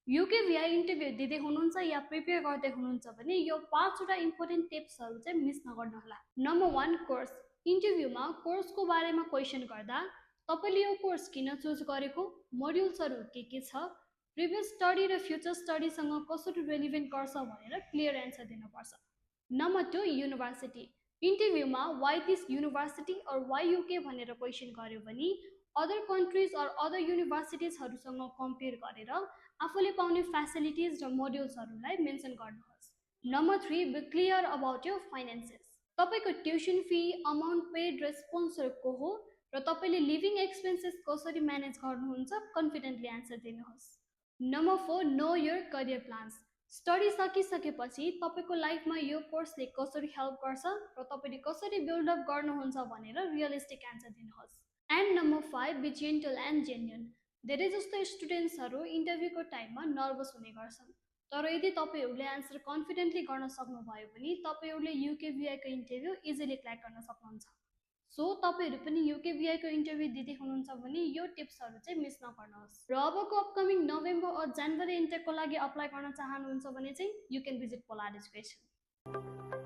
युकेभिआई interview दिँदै हुनुहुन्छ या prepare गर्दै हुनुहुन्छ भने यो 5वटा इम्पोर्टेन्ट टिप्सहरू चाहिँ मिस नगर्नुहोला। Number 1, course. इन्टरभ्यूमा कोर्सको बारेमा क्वेसन गर्दा तपाईँले यो कोर्स किन चुज गरेको, मोड्युल्सहरू के छ, प्रिभियस स्टडी र फ्युचर स्टडीसँग कसरी रेलिभेन्ट गर्छ भनेर क्लियर एन्सर दिनुपर्छ। Number 2, university. इन्टरभ्यूमा why this university or why UK भनेर क्वेसन गर्यो भने अदर कन्ट्रिज और अदर युनिभर्सिटिजहरूसँग कम्पेयर गरेर आफूले पाउने फ्यासिलिटिज र मोड्युल्सहरूलाई मेन्सन गर्नुहोस्। Number 3, be clear about your finances. तपाईँको ट्युसन फी, अमाउन्ट पेड र स्पोन्सर को हो र तपाईँले लिभिङ एक्सपेन्सेस कसरी म्यानेज गर्नुहुन्छ कन्फिडेन्टली एन्सर दिनुहोस्। Number 4, know your career plans. Study सकिसकेपछि तपाईँको लाइफमा यो कोर्सले कसरी हेल्प गर्छ र तपाईँले कसरी बिल्डअप गर्नुहुन्छ भनेर रियलिस्टिक एन्सर दिनुहोस्। And number 5, be gentle and genuine. धेरै जस्तो स्टुडेन्ट्सहरू इन्टरभ्यूको टाइममा नर्भस हुने गर्छन्, तर यदि तपाईँहरूले एन्सर कन्फिडेन्टली गर्न सक्नुभयो भने तपाईँहरूले युकेभिआईको इन्टरभ्यू इजिली क्र्याक गर्न सक्नुहुन्छ। सो तपाईँहरू पनि युकेभिआईको इन्टरभ्यू दिँदै हुनुहुन्छ भने यो टिप्सहरू चाहिँ मिस नगर्नुहोस्। र अबको अपकमिङ नोभेम्बर और जनवरी इन्टेकको लागि अप्लाई गर्न चाहनुहुन्छ भने चाहिँ you can visit polar education.